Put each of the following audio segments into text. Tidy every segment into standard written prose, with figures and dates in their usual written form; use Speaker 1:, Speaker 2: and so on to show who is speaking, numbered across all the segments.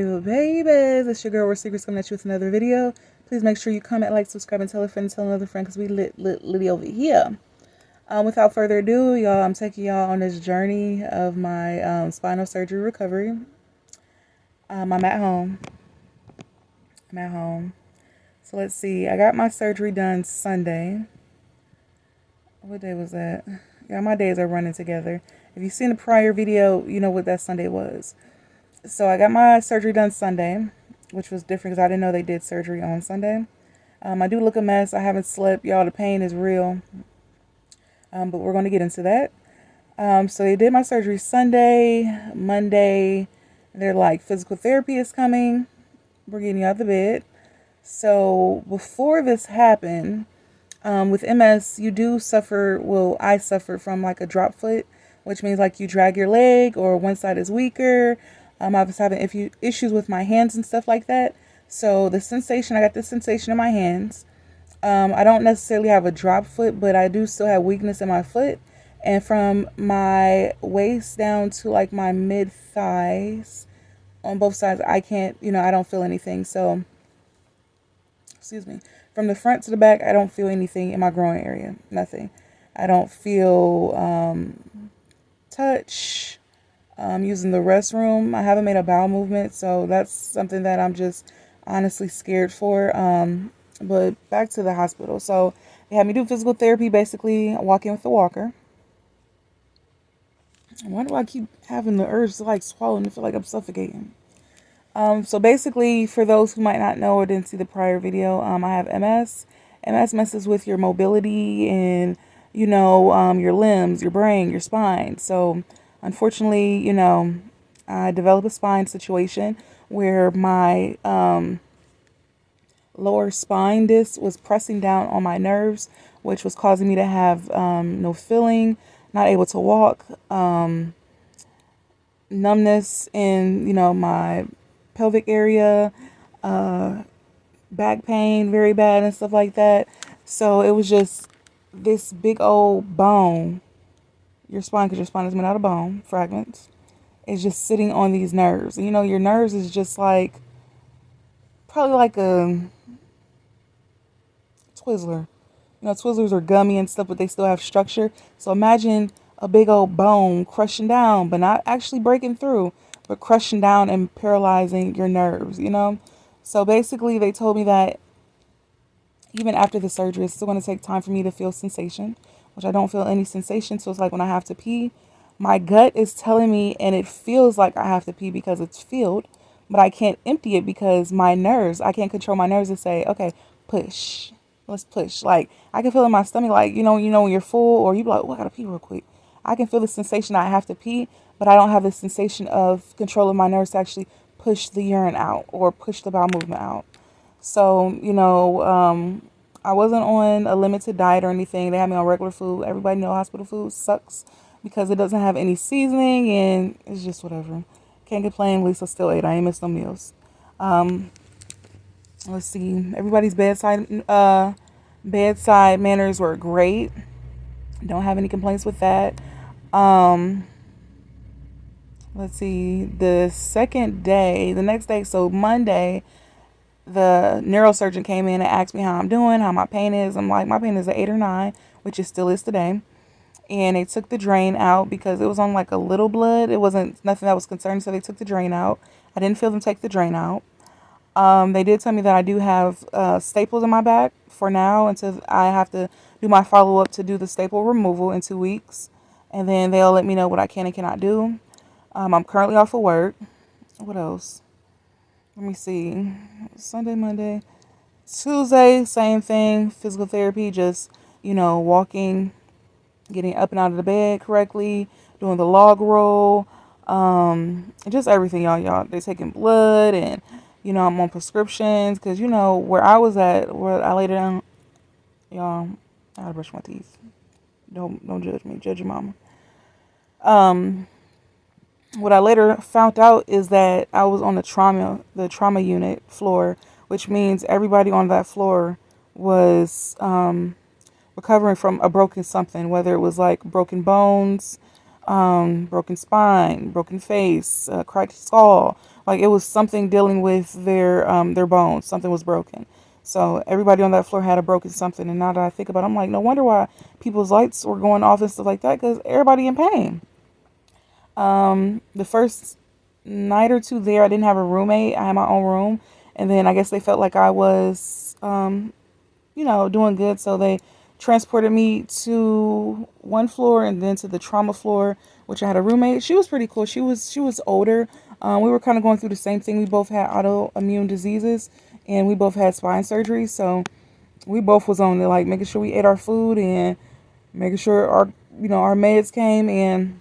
Speaker 1: babies. It's your girl, Where Secrets, coming at you with another video. Please make sure you comment, like, subscribe, and tell a friend, tell another friend, because we litty over here. Without further ado, y'all, I'm taking y'all on this journey of my spinal surgery recovery. I'm at home. So let's see. I got my surgery done Sunday. What day was that? Yeah, my days are running together. If you've seen the prior video, you know what that Sunday was. So I got my surgery done Sunday, which was different because I didn't know they did surgery on Sunday. I do look a mess. I haven't slept. Y'all, the pain is real. But we're going to get into that. So they did my surgery Sunday. Monday, they're like, physical therapy is coming. We're getting you out of the bed. So before this happened, with MS, you do suffer, well, I suffered from like a drop foot, which means like you drag your leg or one side is weaker. I was having issues with my hands and stuff like that. So the sensation, I got the sensation in my hands. I don't necessarily have a drop foot, but I do still have weakness in my foot. And from my waist down to like my mid thighs on both sides, I can't, I don't feel anything. So, excuse me. From the front to the back, I don't feel anything in my groin area. Nothing. I don't feel touch. Using the restroom. I haven't made a bowel movement, so that's something that I'm just honestly scared for. But back to the hospital. So they had me do physical therapy, basically walking with the walker. Why do I keep having the urge to like swallow and feel like I'm suffocating? So basically, for those who might not know or didn't see the prior video, I have MS. MS messes with your mobility and, your limbs, your brain, your spine. So unfortunately, I developed a spine situation where my lower spine disc was pressing down on my nerves, which was causing me to have no feeling, not able to walk, numbness in, my pelvic area, back pain, very bad and stuff like that. So it was just this big old bone, your spine, because your spine is made out of bone fragments, is just sitting on these nerves. And, your nerves is just like, probably like a Twizzler. Twizzlers are gummy and stuff, but they still have structure. So imagine a big old bone crushing down, but not actually breaking through, but crushing down and paralyzing your nerves, So basically, they told me that even after the surgery, it's still going to take time for me to feel sensation, which I don't feel any sensation. So it's like when I have to pee, my gut is telling me, and it feels like I have to pee because it's filled, but I can't empty it because my nerves, I can't control my nerves to say, okay, push, let's push. Like, I can feel in my stomach, like, when you're full, or you be like, oh, I gotta pee real quick. I can feel the sensation I have to pee, but I don't have the sensation of controlling my nerves to actually push the urine out or push the bowel movement out. So, I wasn't on a limited diet or anything. They had me on regular food. Everybody know hospital food sucks because it doesn't have any seasoning and it's just whatever. Can't complain. At least I still ate. I ain't missed no meals. Let's see. Everybody's bedside manners were great. Don't have any complaints with that. Let's see. The next day, so Monday, the neurosurgeon came in and asked me how I'm doing, how my pain is. I'm like, my pain is an 8 or 9, which it still is today. And they took the drain out because it was on like a little blood. It wasn't nothing that was concerning, so they took the drain out. I didn't feel them take the drain out. They did tell me that I do have staples in my back for now until I have to do my follow-up to do the staple removal in 2 weeks. And then they'll let me know what I can and cannot do. I'm currently off of work. What else? Let me see. Sunday, Monday. Tuesday, same thing. Physical therapy, just, walking, getting up and out of the bed correctly, doing the log roll, just everything, y'all. They're taking blood and, I'm on prescriptions because, where I was at, where I laid down, y'all, I gotta brush my teeth. Don't judge me. Judge your mama. What I later found out is that I was on the trauma unit floor, which means everybody on that floor was recovering from a broken something, whether it was like broken bones, broken spine, broken face, cracked skull. Like it was something dealing with their bones. Something was broken. So everybody on that floor had a broken something. And now that I think about it, I'm like, no wonder why people's lights were going off and stuff like that, because everybody in pain. The first night or two there, I didn't have a roommate. I had my own room, and then I guess they felt like I was, doing good, so they transported me to one floor and then to the trauma floor, which I had a roommate. She was pretty cool. She was older. We were kind of going through the same thing. We both had autoimmune diseases, and we both had spine surgery, so we both was on there, like making sure we ate our food and making sure our meds came and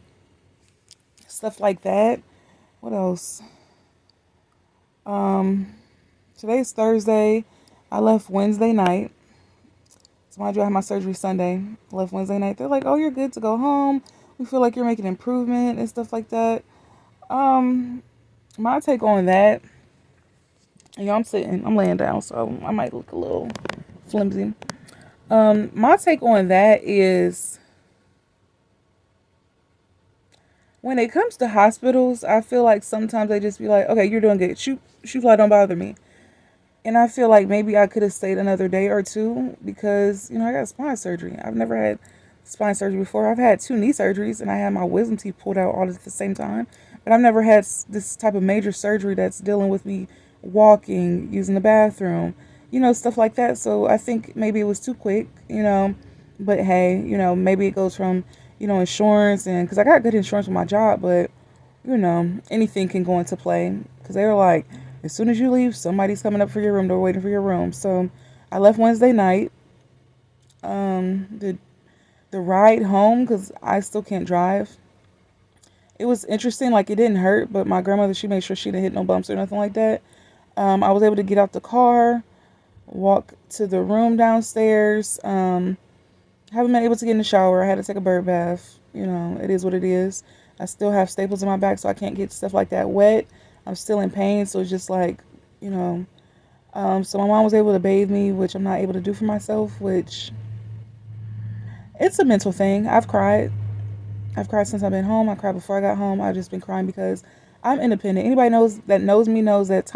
Speaker 1: stuff like that. What else? Um, Today's Thursday. I left Wednesday night. So mind you, I had my surgery Sunday. I left Wednesday night. They're like, "Oh, you're good to go home. We feel like you're making improvement and stuff like that." Um, my take on that, I'm laying down, so I might look a little flimsy. My take on that is when it comes to hospitals, I feel like sometimes they just be like, "Okay, you're doing good. Shoot fly, don't bother me." And I feel like maybe I could have stayed another day or two because, I got spine surgery. I've never had spine surgery before. I've had two knee surgeries and I had my wisdom teeth pulled out all at the same time. But I've never had this type of major surgery that's dealing with me walking, using the bathroom, stuff like that. So I think maybe it was too quick. But hey, maybe it goes from, insurance, and because I got good insurance with my job, but anything can go into play because they were like, as soon as you leave, somebody's coming up for your room. They're waiting for your room. So I left Wednesday night. The ride home, because I still can't drive. It was interesting. Like, it didn't hurt, but my grandmother, she made sure she didn't hit no bumps or nothing like that. I was able to get out the car, walk to the room downstairs. Haven't been able to get in the shower. I had to take a bird bath. It is what it is. I still have staples in my back, so I can't get stuff like that wet. I'm still in pain, so it's just like, you know. So my mom was able to bathe me, which I'm not able to do for myself, which it's a mental thing. I've cried. I've cried since I've been home. I cried before I got home. I've just been crying because I'm independent. Anybody knows me knows that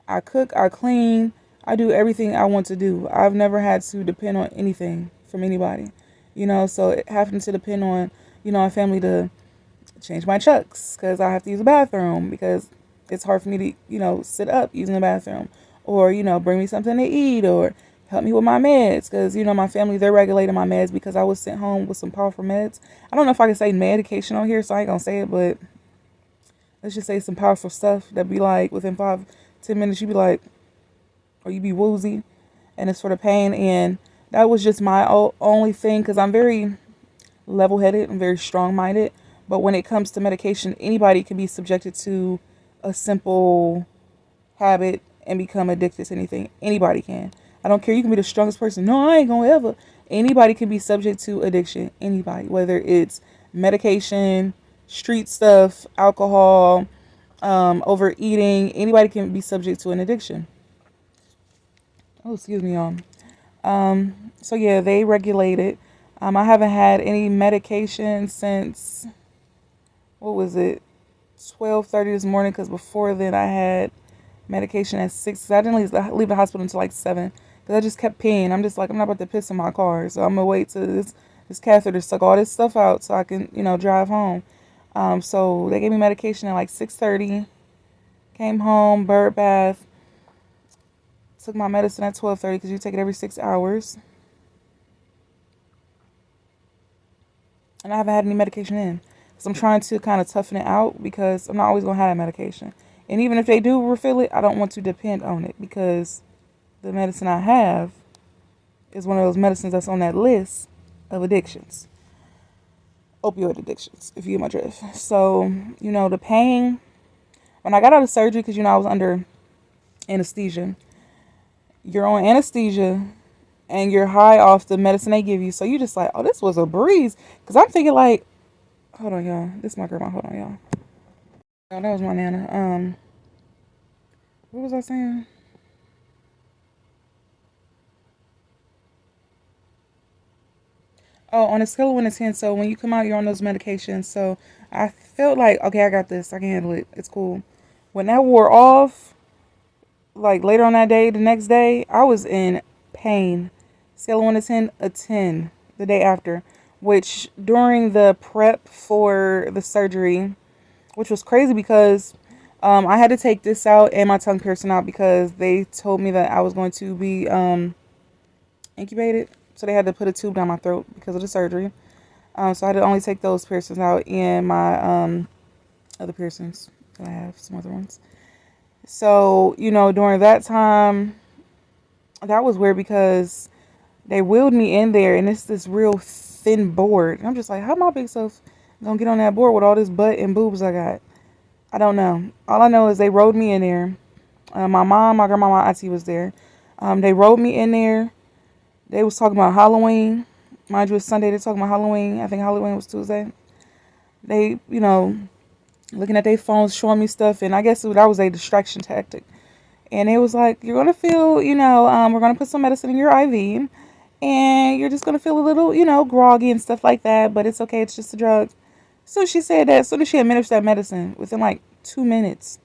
Speaker 1: I cook, I clean, I do everything I want to do. I've never had to depend on anything from anybody. So it having to depend on, a family to change my chucks because I have to use the bathroom because it's hard for me to, sit up using the bathroom, or, bring me something to eat, or help me with my meds because, my family, they're regulating my meds because I was sent home with some powerful meds. I don't know if I can say medication on here, so I ain't gonna say it, but let's just say some powerful stuff that be like within 5-10 minutes you be like, or you be woozy, and it's for the pain. And that was just my only thing because I'm very level-headed and very strong-minded, but when it comes to medication, anybody can be subjected to a simple habit and become addicted to anything. Anybody can. I don't care. You can be the strongest person. No, I ain't gonna ever. Anybody can be subject to addiction. Anybody, whether it's medication, street stuff, alcohol, overeating. Anybody can be subject to an addiction. Oh, excuse me, y'all. So yeah, they regulate it. I haven't had any medication since, what was it, 12:30 this morning, because before then I had medication at 6. 'Cause I didn't leave the hospital until like 7 because I just kept peeing. I'm just like, I'm not about to piss in my car, so I'm gonna wait till this catheter suck all this stuff out so I can, drive home. So they gave me medication at like 6:30. Came home, bird bath, took my medicine at 12:30 because you take it every 6 hours. And I haven't had any medication in. So I'm trying to kind of toughen it out because I'm not always going to have that medication. And even if they do refill it, I don't want to depend on it because the medicine I have is one of those medicines that's on that list of addictions. Opioid addictions, if you get my drift. So, the pain, when I got out of surgery, because, I was under anesthesia, you're on anesthesia and you're high off the medicine they give you. So you just like, oh, this was a breeze. Because I'm thinking like, hold on, y'all. This is my grandma. Hold on, y'all. Oh, that was my nana. What was I saying? Oh, on a scale of 1 to 10, so when you come out, you're on those medications. So I felt like, okay, I got this. I can handle it. It's cool. When that wore off, like later on that day, the next day, I was in pain. Scale of 1 to 10, a 10 the day after. Which during the prep for the surgery, which was crazy because I had to take this out and my tongue piercing out because they told me that I was going to be incubated. So they had to put a tube down my throat because of the surgery. So I had to only take those piercings out and my other piercings. I have some other ones. So, during that time, that was weird because they wheeled me in there and it's this real thin board. And I'm just like, how my big self gonna get on that board with all this butt and boobs I got? I don't know. All I know is they rode me in there. My mom, my grandma, my auntie was there. They rode me in there. They was talking about Halloween. Mind you, it's Sunday. They're talking about Halloween. I think Halloween was Tuesday. They, looking at their phones, showing me stuff. And I guess that was a distraction tactic. And it was like, you're going to feel, we're going to put some medicine in your IV. And you're just going to feel a little, groggy and stuff like that. But it's okay. It's just a drug. So she said that as soon as she administered that medicine, within like 2 minutes,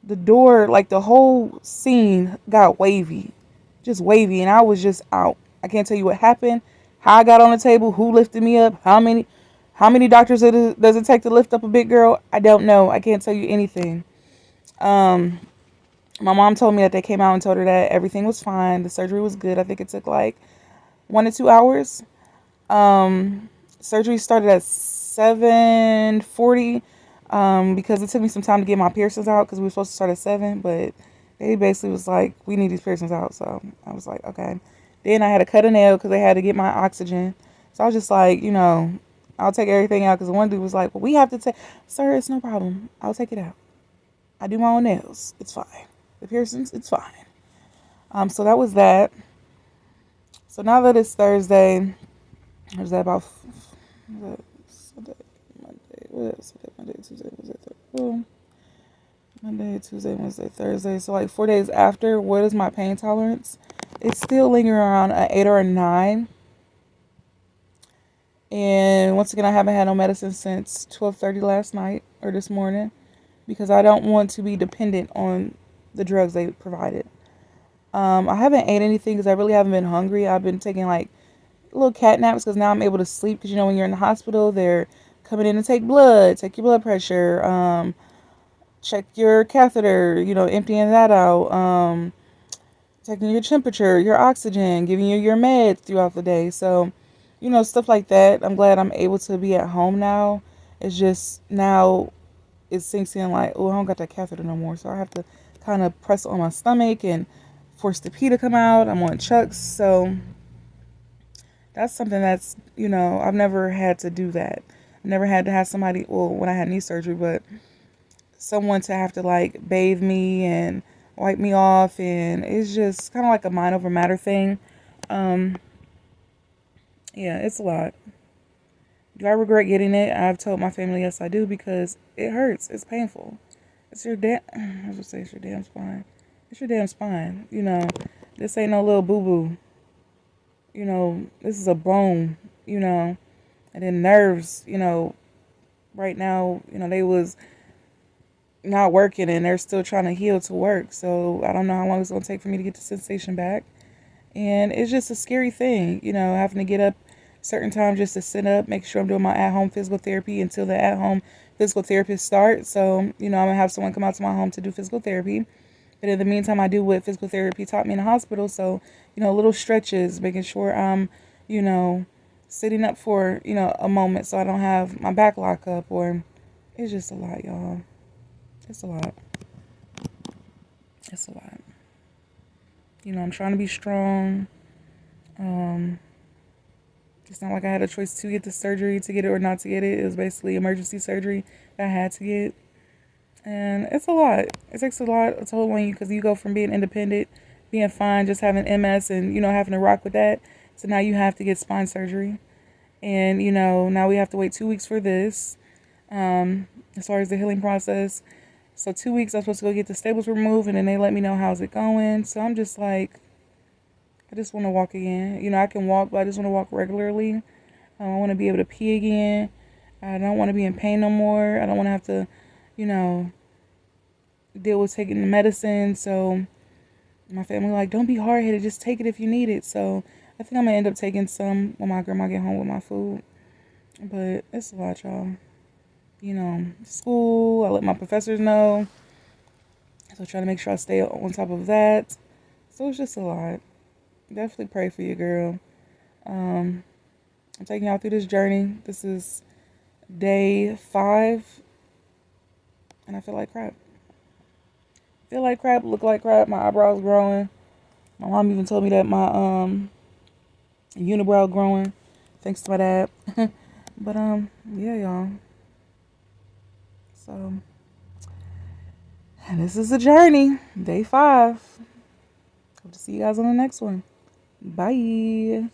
Speaker 1: the door, like the whole scene got wavy. Just wavy. And I was just out. I can't tell you what happened, how I got on the table, who lifted me up, how many doctors does it take to lift up a big girl? I don't know. I can't tell you anything. My mom told me that they came out and told her that everything was fine. The surgery was good. I think it took like 1 to 2 hours. Surgery started at 7:40 because it took me some time to get my piercings out because we were supposed to start at 7, but they basically was like, we need these piercings out. So I was like, okay. Then I had to cut a nail because they had to get my oxygen. So I was just like, I'll take everything out because one dude was like, well, we have to take, sir, it's no problem. I'll take it out. I do my own nails. It's fine. The piercings, it's fine. So that was that. So now that it's Thursday, there's that about Sunday, Monday, Tuesday, Wednesday, Thursday. Oh, Monday, Tuesday, Wednesday, Thursday. So like 4 days after, what is my pain tolerance? It's still lingering around an 8 or a 9. And once again, I haven't had no medicine since 12:30 last night or this morning because I don't want to be dependent on the drugs they provided. I haven't ate anything because I really haven't been hungry. I've been taking like little cat naps because now I'm able to sleep because when you're in the hospital, they're coming in to take blood, take your blood pressure, check your catheter, emptying that out, checking your temperature, your oxygen, giving you your meds throughout the day. So, stuff like that. I'm glad I'm able to be at home now. It's just now it sinks in like, oh, I don't got that catheter no more. So I have to kind of press on my stomach and force the pee to come out. I'm on chucks. So that's something that's, I've never had to do that. I've never had to have somebody, well, when I had knee surgery, but someone to have to like bathe me and wipe me off. And it's just kind of like a mind over matter thing. Yeah, it's a lot. Do I regret getting it? I've told my family yes, I do because it hurts. It's painful. It's your I was gonna say it's your damn spine. It's your damn spine. This ain't no little boo boo. This is a bone. And then nerves. Right now, they was not working and they're still trying to heal to work. So I don't know how long it's gonna take for me to get the sensation back. And it's just a scary thing, having to get up certain times just to sit up, make sure I'm doing my at-home physical therapy until the at-home physical therapist starts. So, I'm going to have someone come out to my home to do physical therapy. But in the meantime, I do what physical therapy taught me in the hospital. So, little stretches, making sure I'm, sitting up for, a moment so I don't have my back lock up. Or it's just a lot, y'all. It's a lot. It's a lot. I'm trying to be strong. It's not like I had a choice to get the surgery, to get it or not to get it. It was basically emergency surgery that I had to get. And it's a lot. It takes a lot, a toll on you because you go from being independent, being fine, just having MS and, having to rock with that. So now you have to get spine surgery. And, now we have to wait 2 weeks for this as far as the healing process. So 2 weeks, I'm supposed to go get the staples removed and then they let me know how's it going. So I'm just like, I just want to walk again. I can walk, but I just want to walk regularly. I want to be able to pee again. I don't want to be in pain no more. I don't want to have to, you know, deal with taking the medicine. So my family like, don't be hard headed. Just take it if you need it. So I think I'm gonna end up taking some when my grandma get home with my food. But it's a lot, y'all. You know, school. I let my professors know. So I try to make sure I stay on top of that. So it's just a lot. Definitely pray for you, girl. I'm taking y'all through this journey. This is day 5, and I feel like crap. Feel like crap, look like crap. My eyebrows growing. My mom even told me that my unibrow growing, thanks to my dad. But yeah, y'all. So, and this is a journey. Day 5. Hope to see you guys on the next one. Bye.